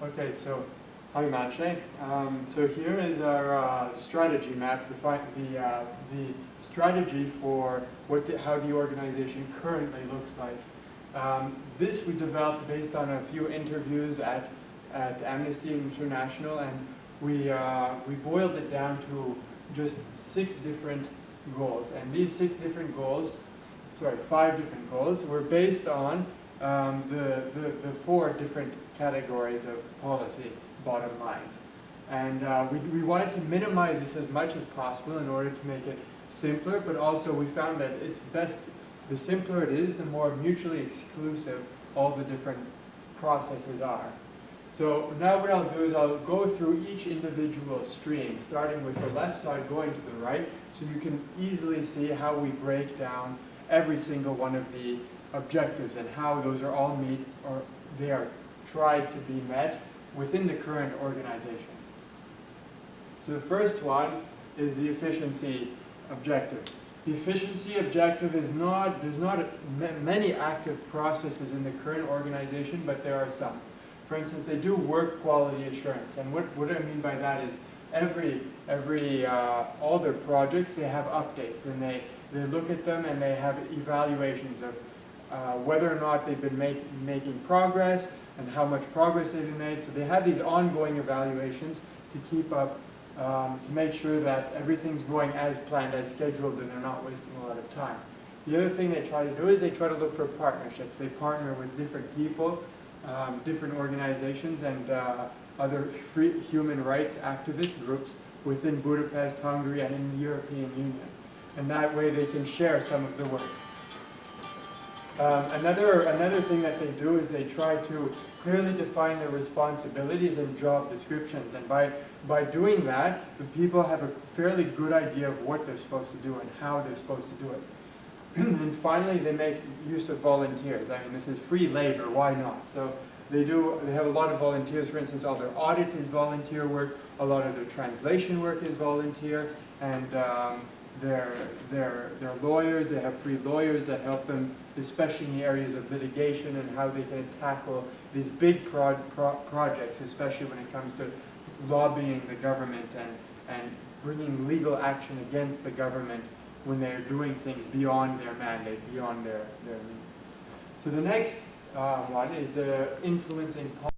Okay, so hi Maciej. So here is our strategy map, the strategy for how the organization currently looks like. This we developed based on a few interviews at Amnesty International, and we boiled it down to just 6 different goals. And these 6 different goals, sorry, 5 different goals, were based on the 4 different categories of policy bottom lines. And we wanted to minimize this as much as possible in order to make it simpler, but also we found that it's best, the simpler it is, the more mutually exclusive all the different processes are. So now what I'll do is I'll go through each individual stream, starting with the left side going to the right, so you can easily see how we break down every single one of the objectives and how those are all meet, or they are tried to be met within the current organization. So the first one is the efficiency objective. The efficiency objective is not, there's not many active processes in the current organization, but there are some. For instance, they do work quality assurance, and what I mean by that is all their projects, they have updates, and they look at them and they have evaluations of whether or not they've been making progress and how much progress they've made. So they have these ongoing evaluations to keep up, to make sure that everything's going as planned, as scheduled, and they're not wasting a lot of time. The other thing they try to do is they try to look for partnerships. They partner with different people, different organizations, and other human rights activist groups within Budapest, Hungary, and in the European Union. And that way they can share some of the work. Another thing that they do is they try to clearly define their responsibilities and job descriptions, and by doing that, the people have a fairly good idea of what they're supposed to do and how they're supposed to do it. And finally, they make use of volunteers. I mean, this is free labor, why not? So they have a lot of volunteers. For instance, all their audit is volunteer work, a lot of their translation work is volunteer, and their lawyers, they have free lawyers that help them, especially in the areas of litigation and how they can tackle these big projects, especially when it comes to lobbying the government and bringing legal action against the government when they're doing things beyond their mandate, beyond their means. So the next one is the influencing policy.